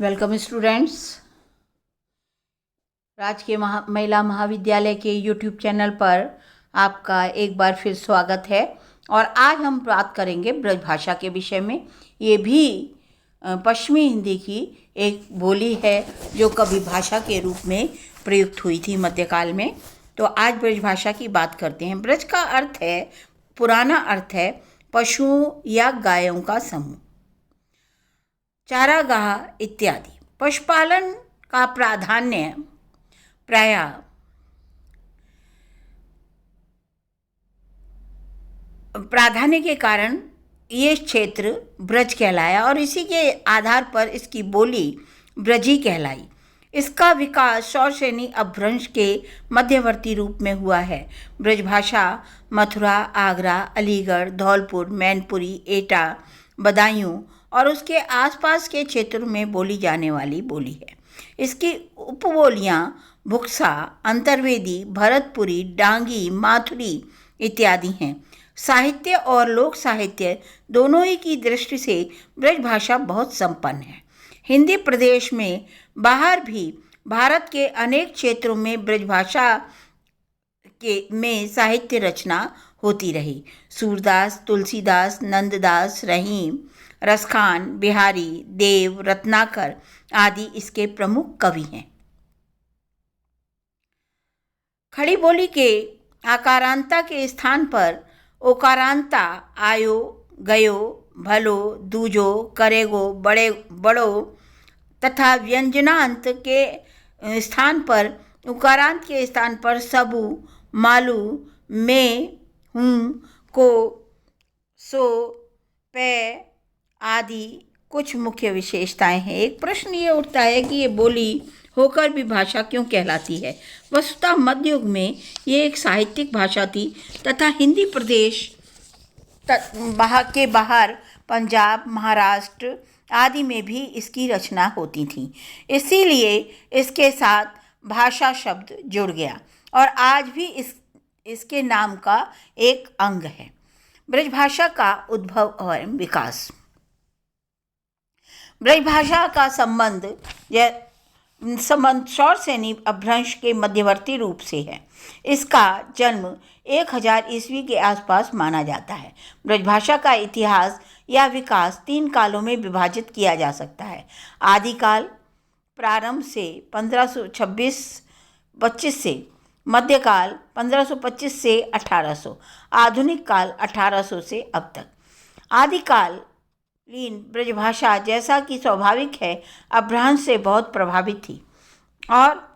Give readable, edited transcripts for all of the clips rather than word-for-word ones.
Welcome students. राजकीय महिला महाविद्यालय के यूट्यूब चैनल पर आपका एक बार फिर स्वागत है। और आज हम बात करेंगे ब्रजभाषा के विषय में। ये भी पश्चिमी हिंदी की एक बोली है जो कभी भाषा के रूप में प्रयुक्त हुई थी मध्यकाल में। तो आज ब्रजभाषा की बात करते हैं। ब्रज का अर्थ है, पुराना अर्थ है पशुओं या गायों का समूह, चारागाह इत्यादि। पशुपालन का प्राधान्य के कारण ये क्षेत्र ब्रज कहलाया और इसी के आधार पर इसकी बोली ब्रजी कहलाई। इसका विकास शौरसेनी अपभ्रंश के मध्यवर्ती रूप में हुआ है। ब्रजभाषा मथुरा, आगरा, अलीगढ़, धौलपुर, मैनपुरी, एटा, बदायूं और उसके आसपास के क्षेत्रों में बोली जाने वाली बोली है। इसकी उपबोलियां भुक्सा, अंतर्वेदी, भरतपुरी, डांगी, माथुरी इत्यादि हैं। साहित्य और लोक साहित्य दोनों ही की दृष्टि से ब्रजभाषा बहुत संपन्न है। हिंदी प्रदेश में बाहर भी भारत के अनेक क्षेत्रों में ब्रजभाषा में साहित्य रचना होती रही। सूरदास, तुलसीदास, नंददास, रहीम, रसखान, बिहारी, देव, रत्नाकर आदि इसके प्रमुख कवि हैं। खड़ी बोली के आकारांता के स्थान पर ओकारांता आयो, गयो, भलो, दूजो, करेगो, बड़ो तथा व्यंजनांत के स्थान पर उकारांत के स्थान पर सबू, मालू, में, हूँ, को, सो, पे आदि कुछ मुख्य विशेषताएं हैं। एक प्रश्न ये उठता है कि ये बोली होकर भी भाषा क्यों कहलाती है। वस्तुतः मध्य युग में ये एक साहित्यिक भाषा थी तथा हिंदी प्रदेश के बाहर पंजाब, महाराष्ट्र आदि में भी इसकी रचना होती थी। इसीलिए इसके साथ भाषा शब्द जुड़ गया और आज भी इसके नाम का एक अंग है। ब्रजभाषा का उद्भव और विकास। ब्रजभाषा का संबंध शौरसेनी अपभ्रंश के मध्यवर्ती रूप से है। इसका जन्म 1000 ईस्वी के आसपास माना जाता है। ब्रजभाषा का इतिहास या विकास 3 कालों में विभाजित किया जा सकता है। आदिकाल प्रारंभ से 1525 से, मध्यकाल 1525 से 1800, आधुनिक काल 1800 से अब तक। आदिकालीन ब्रजभाषा जैसा कि स्वाभाविक है अपभ्रंश से बहुत प्रभावित थी और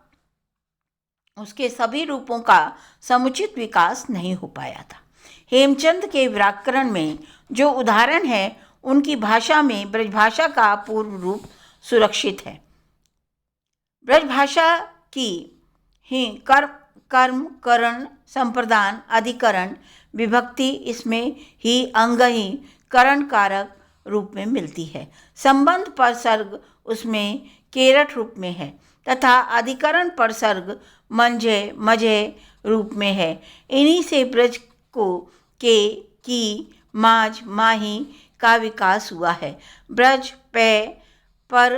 उसके सभी रूपों का समुचित विकास नहीं हो पाया था। हेमचंद के व्याकरण में जो उदाहरण है उनकी भाषा में ब्रजभाषा का पूर्व रूप सुरक्षित है। ब्रजभाषा की ही कर्म, करण, संप्रदान, अधिकरण, विभक्ति इसमें ही अंग ही करण कारक रूप में मिलती है। संबंध पर सर्ग उसमें केरट रूप में है तथा अधिकरण पर सर्ग मंझे, मझे रूप में है। इन्हीं से ब्रज को के, की, माझ, माही का विकास हुआ है। ब्रज पे पर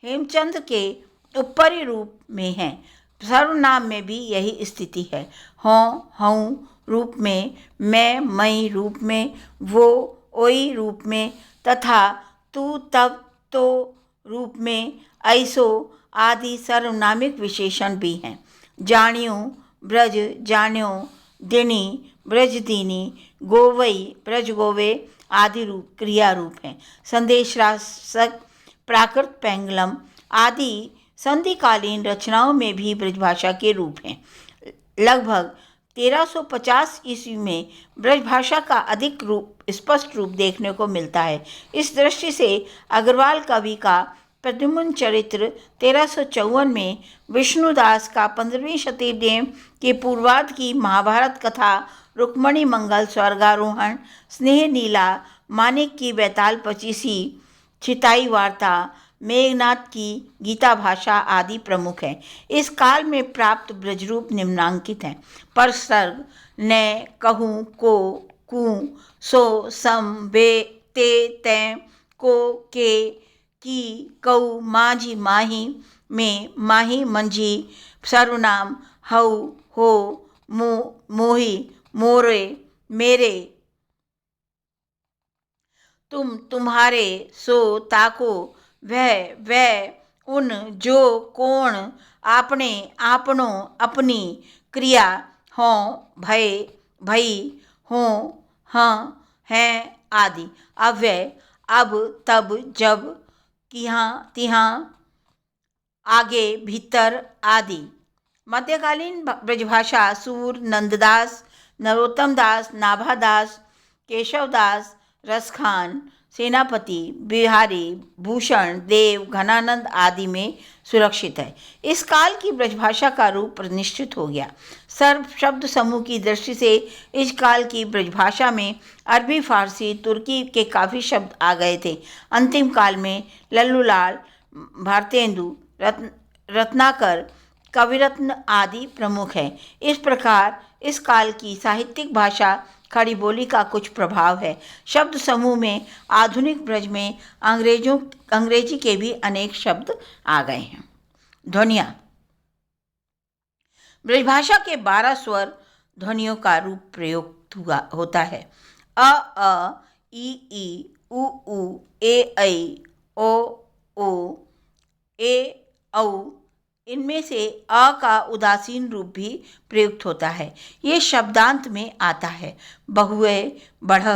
हेमचंद के ऊपरी रूप में है। सर्वनाम में भी यही स्थिति है। हों, हूँ रूप में, मैं, मई रूप में, वो, ओई रूप में तथा तू, तब, तो रूप में ऐसो आदि सर्वनामिक विशेषण भी हैं। जानियो, ब्रज, जान्यो, दिनी, ब्रजदीनी, गोवई, ब्रज गोवे आदि रूप क्रिया रूप हैं। संदेशरासक, प्राकृत, पेंगलम आदि संधिकालीन रचनाओं में भी ब्रजभाषा के रूप हैं। लगभग 1350 ईस्वी में ब्रजभाषा का अधिक रूप स्पष्ट रूप देखने को मिलता है। इस दृष्टि से अग्रवाल कवि का प्रद्युम्न चरित्र 1354 में, विष्णुदास का 15वीं शताब्दी के पूर्वार्ध की महाभारत कथा रुक्मणी मंगल स्वर्गारोहण, स्नेह नीला, मानिक की बैताल पचीसी, छिताई वार्ता, मेघनाथ की गीता भाषा आदि प्रमुख हैं। इस काल में प्राप्त ब्रजरूप निम्नांकित हैं। परसर्ग ने, कहूँ, को, कूँ, सो, सम, बे, ते, तैं, को, के, की, कऊ, माझी, माही, में, माही, मंझी, सर्वनाम, हऊ, हो, मोही, मोरे, मेरे, तुम, तुम्हारे, सो, ताको, वह, उन, जो, कोण, आपने, आपनों, अपनी, क्रिया, हों, भय, भई, हों, हाँ, हैं आदि। अव्यय, अब, तब, जब, किहाँ, तिहाँ, आगे, भीतर आदि। मध्यकालीन ब्रजभाषा सूर, नंददास, नरोत्तम दास, नाभादास, केशवदास, रसखान, सेनापति, बिहारी, भूषण, देव, घनानंद आदि में सुरक्षित है। इस काल की ब्रजभाषा का रूप निश्चित हो गया। सर्व शब्द समूह की दृष्टि से इस काल की ब्रजभाषा में अरबी, फारसी, तुर्की के काफ़ी शब्द आ गए थे। अंतिम काल में लल्लूलाल, भारतेंदु, रत्नाकर, कविरत्न आदि प्रमुख हैं। इस प्रकार इस काल की साहित्यिक भाषा खड़ी बोली का कुछ प्रभाव है। शब्द समूह में आधुनिक ब्रज में अंग्रेजी के भी अनेक शब्द आ गए हैं। ध्वनियाँ। ब्रजभाषा के 12 स्वर ध्वनियों का रूप प्रयोग होता है। अ, ई, उ, ए, ऐ, ओ, ए, औ। इनमें से अ का उदासीन रूप भी प्रयुक्त होता है। ये शब्दांत में आता है। बहुए, बढ़,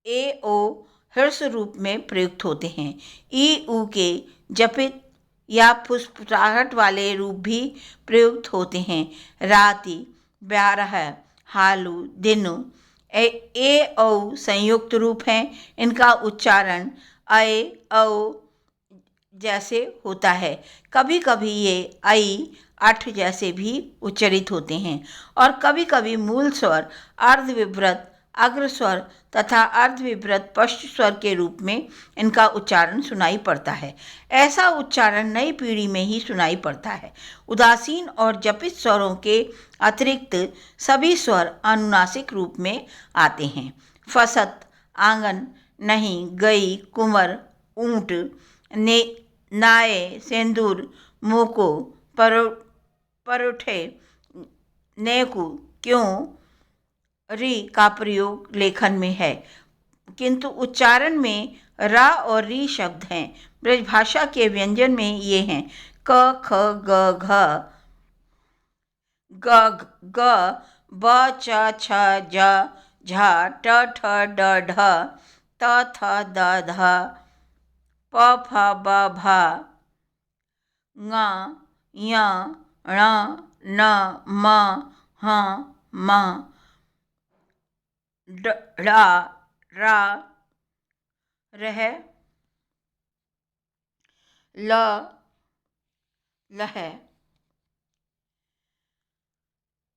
ए, ओ हर्ष रूप में प्रयुक्त होते हैं। ई, उ के जपित या फुसफुसाहट वाले रूप भी प्रयुक्त होते हैं। राति, ब्यारह, हालू, दिनु। ए, औ संयुक्त रूप हैं। इनका उच्चारण अय, औ जैसे होता है। कभी कभी ये आई, अठ जैसे भी उच्चरित होते हैं और कभी कभी मूल स्वर अर्धविभ्रत अग्र स्वर तथा अर्धविभ्रत पश्च स्वर के रूप में इनका उच्चारण सुनाई पड़ता है। ऐसा उच्चारण नई पीढ़ी में ही सुनाई पड़ता है। उदासीन और जपित स्वरों के अतिरिक्त सभी स्वर अनुनासिक रूप में आते हैं। फसत, आंगन, नहीं, गई, कुंवर, ऊंट, ने, नाये, सिंदूर, मोको, परोठे, नेकु, क्यों, री का प्रयोग लेखन में है, किंतु उच्चारण में रा और री शब्द हैं। ब्रजभाषा के व्यंजन में ये हैं क, ख, ग, घ, ग, ग, ब, च, छ, ज, झ, ट, ठ, ड, ढ, त, थ, द, ध, प, फ, ब, भ, ङ, य, ण, न, म, ह, म, ढ, र, रह, ल, लह,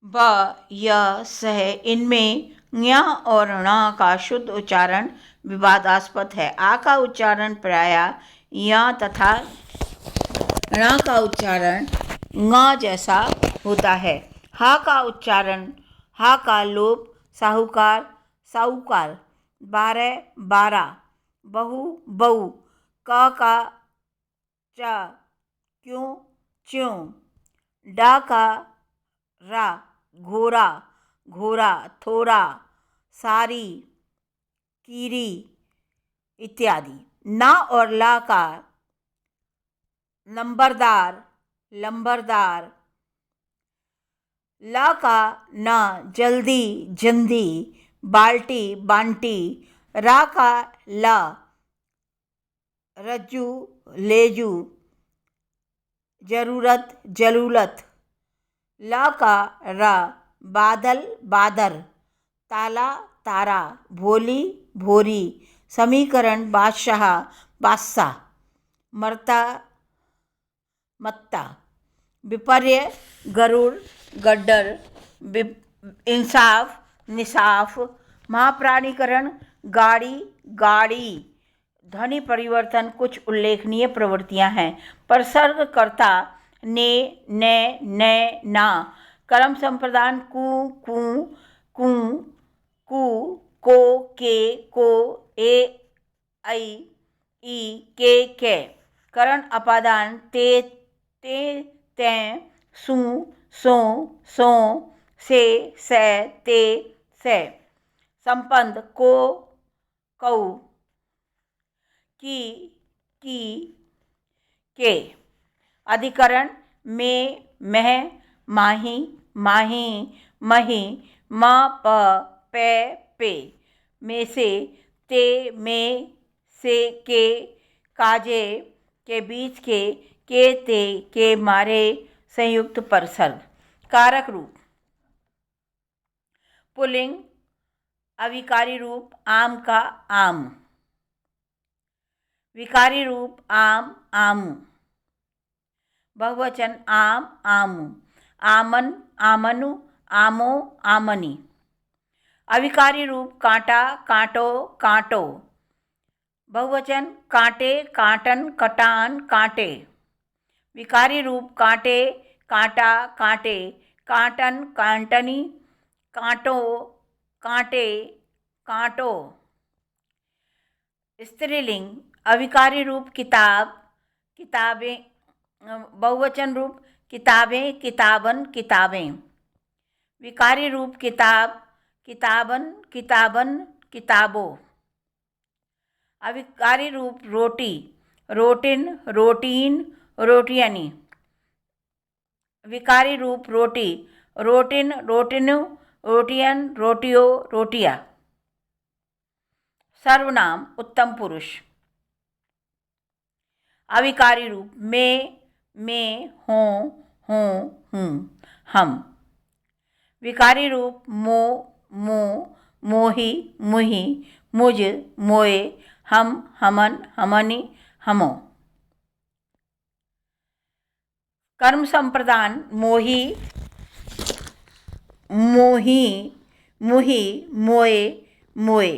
ब, य, सह। इनमें ञ और ण का शुद्ध उच्चारण विवादास्पद है। आ का उच्चारण प्रायः य तथा ण का उच्चारण ङ जैसा होता है। हा का उच्चारण हा का लोप साहूकार, साहूकार, 12, 12, बहु, बहु, क का च, क्यों, च्यों, डा का रा, घोरा, घोरा, थोड़ा, सारी, कीरी इत्यादि। ना और ला का नंबरदार, लंबरदार, ला का न, जल्दी, जंदी, बाल्टी, बांटी, रा का ला, रज्जू, लेजू, जरूरत, जलूलत, ला का रा, बादल, बादर, ताला, तारा, भोली, भोरी, समीकरण, बादशाह, बादशाह, मरता, मत्ता, विपर्य, गरुड़, गड्डर, इंसाफ, निसाफ, महाप्राणीकरण, गाड़ी, गाड़ी। ध्वनि परिवर्तन कुछ उल्लेखनीय प्रवृत्तियां हैं। प्रसर्गकर्ता ने, ने, ना। कर्म संप्रदान कु, कू, कू, को, के, को, ए, ऐ, ई के करण अपादान ते तें सु सो सो से ते संबंध को कौ की के अधिकरण में मह माही माही मही म प पे में से ते में से के काजे के बीच के ते के मारे संयुक्त परसर्ग कारक रूप पुल्लिंग अविकारी रूप आम का आम, विकारी रूप आम आमू, बहुवचन आम आमू, आमन आमनु, आमो आमनी, अविकारी रूप कांटा कांटो कांटो, बहुवचन कांटे कांटन कटान कांटे, विकारी रूप कांटे कांटा कांटे, कांटन कांटनी, कांटो कांटे कांटो, स्त्रीलिंग अविकारी रूप किताब किताबें, बहुवचन रूप किताबें किताबन किताबें, विकारी रूप किताब किताबन किताबन किताबों, अविकारी रूप रोटी रोटिन रोटीन रोटियानी, विकारी रूप रोटी रोटिन रोटिनु रोटियन रोटियो रोटिया, सर्वनाम उत्तम पुरुष अविकारी रूप में हूँ हम, विकारी रूप मो मोही मुही मुझ मोए हम हमन हमनी हमो, कर्म संप्रदान मोही मोही मुही मोए मोए,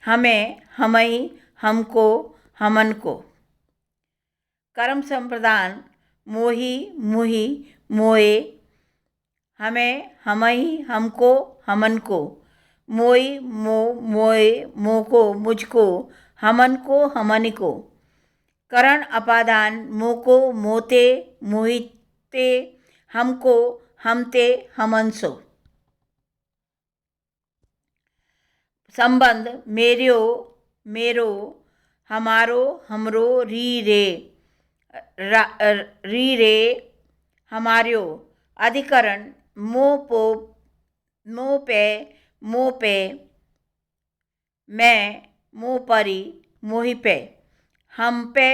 हमें हमई हमको हमन को, कर्म संप्रदान मोही मुही मोए हमें हमई हमको हमन को, मोई मो मोए मोको मुझको हमन को हमनी को, करण अपादान मोको मोते मोहिते हमको हमते हमनसो, संबंध मेरियो मेरो हमारो हमरो री रे हमारियो, अधिकरण मो पे मैं मो परी मोहि पे, हम पे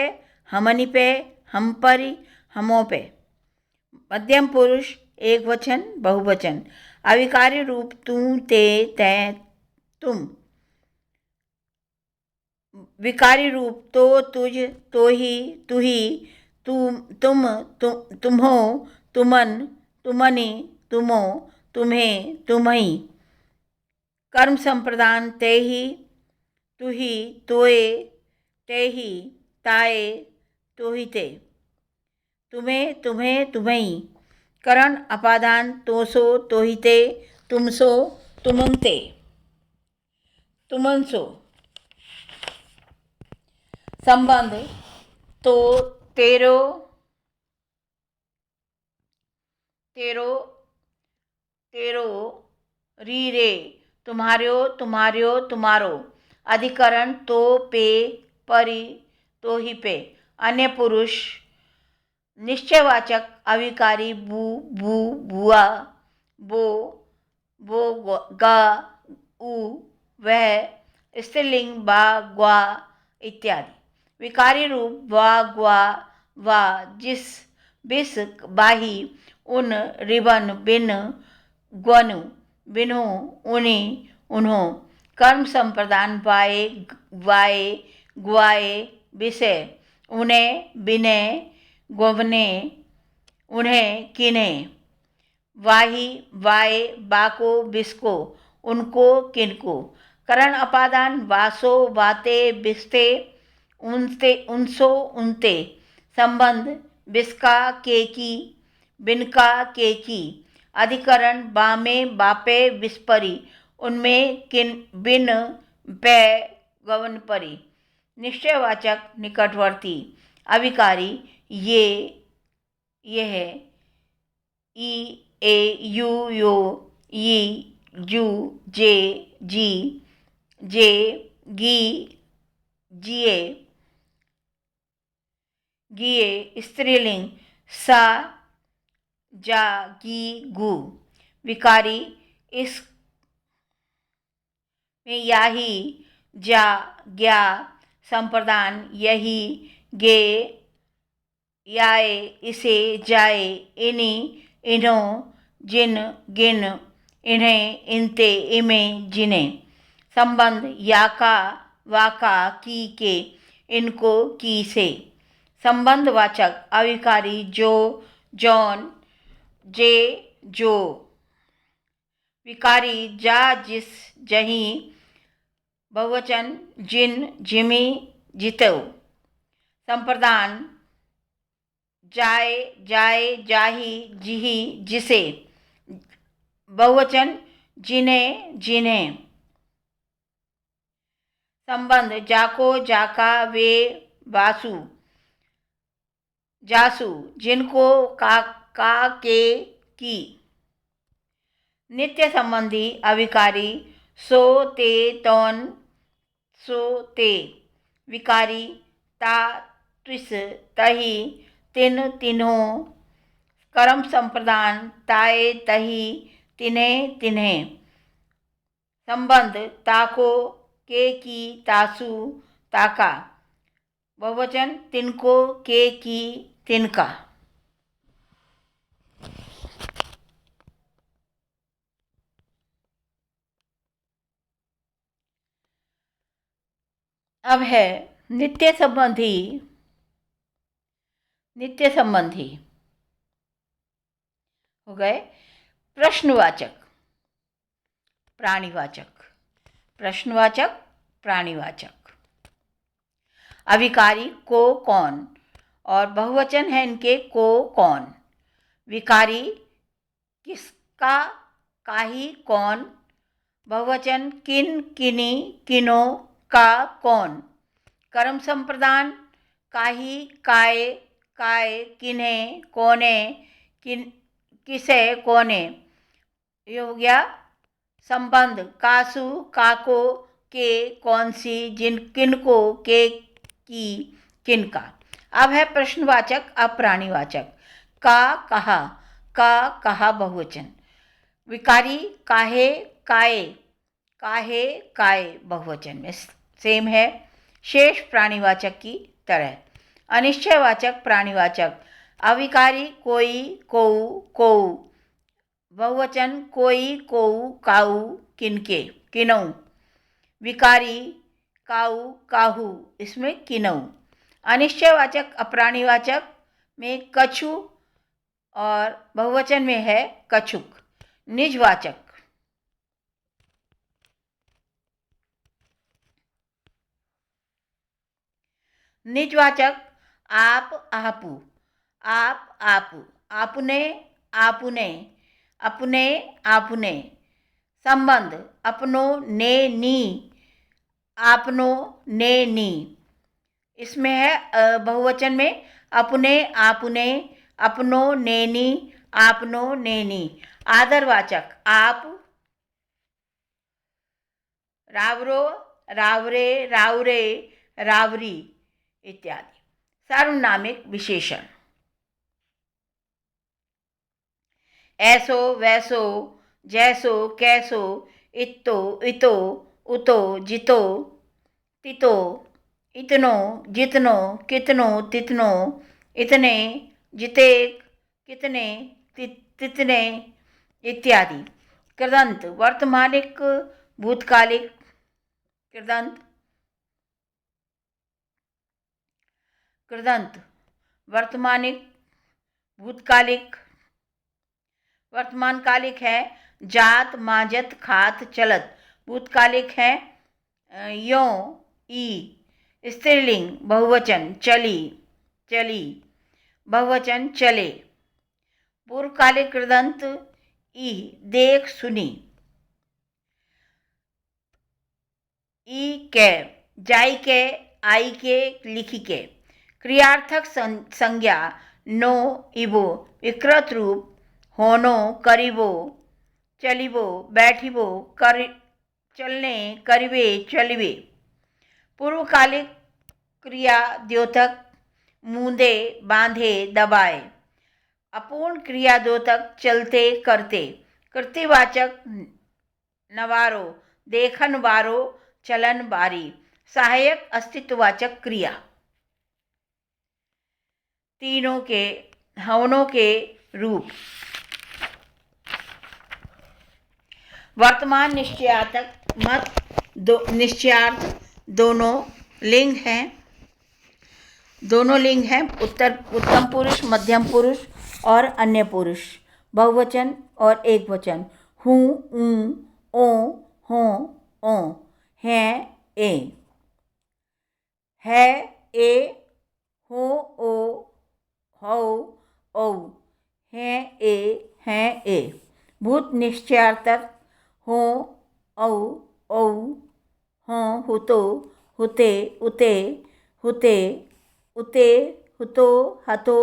हमनी पे हम परी हमों पे, मध्यम पुरुष एक वचन बहुवचन, अविकारी रूप तू ते तैं तुम, विकारी रूप तो तुझ तो ही तुही तुम तुम्हो तुमन तुमनी तुमो तुम्हें तुम्ही, कर्म संप्रदान ते ही तुही तोए ते ही ताए तोहिते, तुम्हें तुम्हें तुम्ही, करण अपादान तोसो तोहिते तुमसो तुमंते तुमनसो, संबंध तो तेरो री रे तुम्हार्यो तुम्हार्यो तुम्हारो, अधिकरण तो पे परी तो ही पे, अन्य पुरुष निश्चयवाचक अविकारी बू बू बुआ बो गा उ वह, स्त्रीलिंग बा ग्वा इत्यादि, विकारी रूप वा ग्वा वा जिस बिस बाही उन रिबन बिन ग्वनु बिन्हु उनि उन्हों, कर्म संप्रदान वाए ग्वाए विषय उन्हें बिने गोवने उन्हें किने, वाही वाए बाको बिस्को उनको किनको, करण अपादान वासो वाते बिस्ते उनते उनसो उनते, संबंध बिस्का केकी बिनका केकी, अधिकरण बामे बापे विस्परी उनमें किन बिन पै गवन परी, निश्चयवाचक निकटवर्ती अविकारी ये, यह, ई, ए, यू, यो, ई, जू, जे, जी, जे, गी, जिए, गिए, स्त्रीलिंग सा, जा, गी, गु, विकारी इस में याही, जा, ज्ञा, संप्रदान यही, गे, याए, इसे, जाए, इन्हीं, इन्हों, जिन, गिन, इन्हें, इनते, इमें, जिन्हें, संबंध याका, वाका, की के, इनको, की से, संबंधवाचक अविकारी जो, जौन, जे, जो, विकारी जा, जिस, जहीं, बहुवचन जिन, जिमी, जितो, संप्रदान जाए, जाए, जाही, जिही, जिसे, बहुवचन जिन्हें, जिन्हें, संबंध जाको, जाका, वे, वासु, जासु, जिनको, का, के, की, नित्य संबंधी अविकारी सो, ते, तौन, सो, ते, विकारी ता, त्विस, तही, तिन, तिन्हों, कर्म संप्रदान ताए, तही, तिन्हें, तिन्हें, संबंध ताको, के, की, तासु, ताका, बहुवचन तिनको, के, की, तिनका। अब है नित्य संबंधी, नित्य संबंधी हो गए प्रश्नवाचक, प्राणीवाचक, प्रश्नवाचक, प्राणीवाचक। अविकारी को, कौन, और बहुवचन है इनके को, कौन। विकारी किसका, काही, कौन, बहुवचन किन, किनी, किनो, का, कौन। कर्म संप्रदान काही, काय, काय, किन्हें, कौने, किन, किसे, कौने। ये हो गया संबंध कासु, काको, के, कौन सी, जिन, किनको, के, की, किनका। अब है प्रश्नवाचक अप्राणीवाचक का, कहा, का, कहा, बहुवचन। विकारी काहे, काए, काहे, काय, बहुवचन में सेम है, शेष प्राणीवाचक की तरह। अनिश्चयवाचक प्राणीवाचक अविकारी कोई, कोऊ, कोऊ, बहुवचन कोई, कोऊ, काऊ, किनके, किनऊ। विकारी काऊ, काहू, इसमें किनऊ। अनिश्चयवाचक अप्राणीवाचक में कछु और बहुवचन में है कछुक। निजवाचक निजवाचक आप, आपू, आप, आपू, आपने, आपुने, अपने, आपने। संबंध अपनो, ने, नी, आपनो, ने, नी। इसमें है बहुवचन में अपने, आपने, अपनो, नेनी, आपनो, नेनी। आदरवाचक आप, रावरो, रावरे, रावरे, रावरी इत्यादि। सार्वनामिक विशेषण ऐसो, वैसो, जैसो, कैसो, इत्तो, इतो, उतो, जितो, तितो, इतनो, जितनो, कितनो, तितनो, इतने, जितेक, कितने, तितने इत्यादि। कृदंत वर्तमानिक, भूतकालिक, कृदंत, कृदंत वर्तमानिक, भूतकालिक, वर्तमानकालिक है जात, माजत, खात, चलत। भूतकालिक है यों, ई। स्त्रीलिंग बहुवचन चली, चली, बहुवचन चले। पूर्वकालिक कृदंत ई, देख, सुनी। ई के, जाई के, आई के लिखी के। क्रियार्थक संज्ञा नो इबो विकृत रूप होनो करीबो चलिबो बैठिबो कर चलने करिवे चलिवे। पूर्वकालिक क्रिया द्योतक मूंदे बांधे दबाए। अपूर्ण क्रिया द्योतक चलते करते। कृतिवाचक नवारो देखन बारो चलन बारी। सहायक अस्तित्ववाचक क्रिया। तीनों के हवनों के रूप। वर्तमान निश्चयार्थक मत निश्चयार्थ दोनों लिंग हैं उत्तम पुरुष मध्यम पुरुष और अन्य पुरुष। बहुवचन और एक वचन। हूँ ऊ ओ हों ओ हैं ए। है ए हो ओ हौ औ हैं ए। भूत निश्चयार्थक हो औ औ हों हुतो हुते उते हुते उते हुतो हतो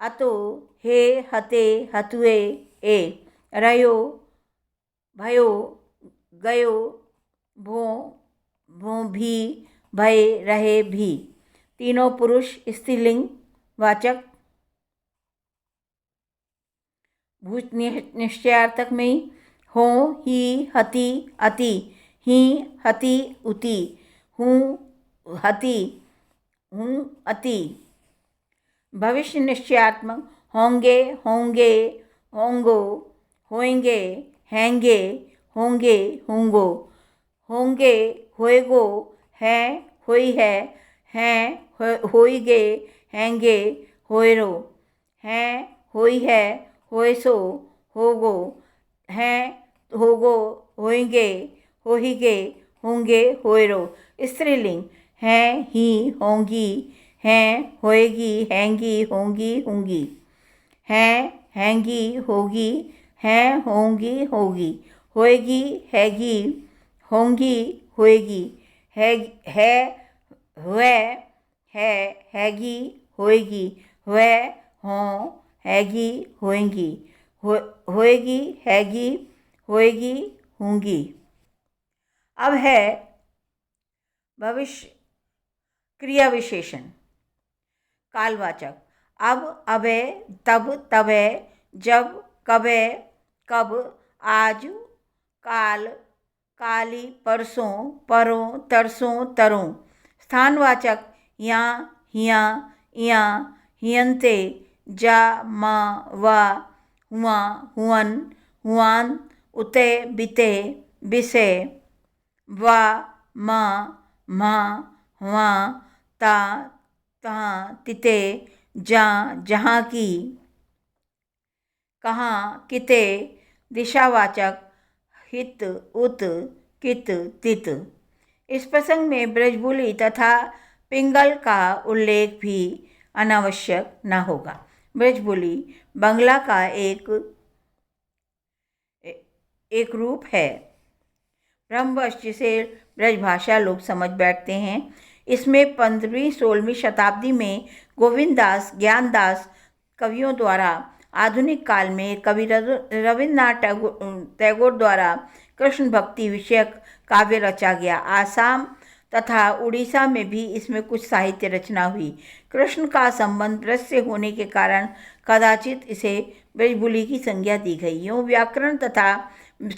अतो हे हते हतुए ए। रयो भयो गयो भो भो भी भय रहे भी। तीनों पुरुष स्त्रीलिंग वाचक। भूत निश्चयार्थक में हो ही हति अति ही हति उति हूँ हति हूँ अति। भविष्य निश्चयात्मक होंगे होंगे होंगो होएंगे हैंगे होंगे होंगो होंगे होएगो है होई है हैं होइगे हैंगे होएरो हैं होई है होएसो होगो हैं होगो होएंगे होहिगे होंगे होएरो। स्त्रीलिंग हैं ही होंगी हैं होएगी हैंगी होंगी होंगी हैं हैंगी होगी हैं होंगी होगी होएगी हैगी होंगी होएगी है हुए है हैगी होएगी हुए हों हैगी होएंगी होएगी हैगी होएगी होंगी। अब है भविष्य क्रिया विशेषण। कालवाचक अब अबे तब तबे जब कबे कब आज काल काली परसों परों तरसों तरों। स्थानवाचक यहाँ हियाँ इयाँ हियंते जा माँ वा हुआ हुअन हुआन उते बिते बिसे वा माँ माँ हुआ ता तहाँ तिते जहाँ जहाँ की कहाँ किते। दिशावाचक हित उत कित तित। इस प्रसंग में ब्रजबुली तथा पिंगल का उल्लेख भी अनावश्यक न होगा। ब्रजबुली बंगला का एक रूप है ब्रह्मवश जिसे ब्रजभाषा लोग समझ बैठते हैं। इसमें 15वीं-16वीं शताब्दी में गोविंददास ज्ञानदास कवियों द्वारा आधुनिक काल में कवि रविन्द्रनाथ टैगोर द्वारा कृष्ण भक्ति विषयक काव्य रचा गया। आसाम तथा उड़ीसा में भी इसमें कुछ साहित्य रचना हुई। कृष्ण का संबंध ब्रज से होने के कारण कदाचित इसे ब्रजबुली की संज्ञा दी गई। यूँ व्याकरण तथा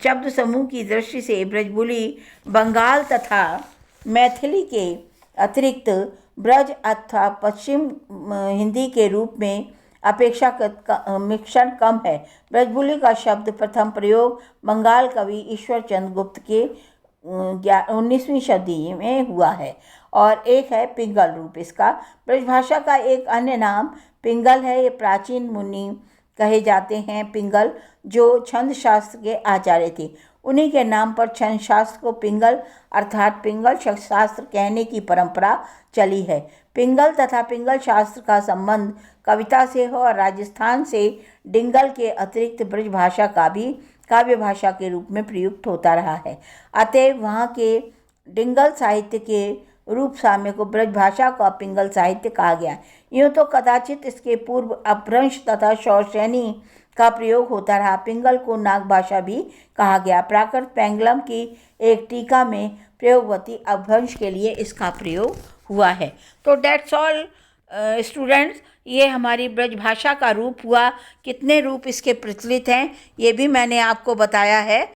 शब्द समूह की दृष्टि से ब्रजबुली बंगाल तथा मैथिली के अतिरिक्त ब्रज अथवा पश्चिम हिंदी के रूप में अपेक्षाकृत मिश्रण कम है। ब्रजबुली का शब्द प्रथम प्रयोग बंगाल कवि ईश्वर चंद्र गुप्त के 19वीं सदी में हुआ है और एक है पिंगल रूप इसका। ब्रजभाषा का एक अन्य नाम पिंगल है। ये प्राचीन मुनि कहे जाते हैं पिंगल जो छंद शास्त्र के आचार्य थे। उन्हीं के नाम पर छंद शास्त्र को पिंगल अर्थात पिंगल शास्त्र कहने की परंपरा चली है। पिंगल तथा पिंगल शास्त्र का संबंध कविता से हो और राजस्थान से डिंगल के अतिरिक्त ब्रज भाषा का भी काव्य भाषा के रूप में प्रयुक्त होता रहा है। अतएव वहाँ के डिंगल साहित्य के रूप साम्य को ब्रज भाषा का पिंगल साहित्य कहा गया। यूँ तो कदाचित इसके पूर्व अपभ्रंश तथा शौचैनी का प्रयोग होता रहा। पिंगल को नाग भाषा भी कहा गया। प्राकृत पेंगलम की एक टीका में प्रयोगवती अपभ्रंश के लिए इसका प्रयोग हुआ है। तो डेट्स ऑल स्टूडेंट्स, ये हमारी ब्रज भाषा का रूप हुआ। कितने रूप इसके प्रचलित हैं ये भी मैंने आपको बताया है।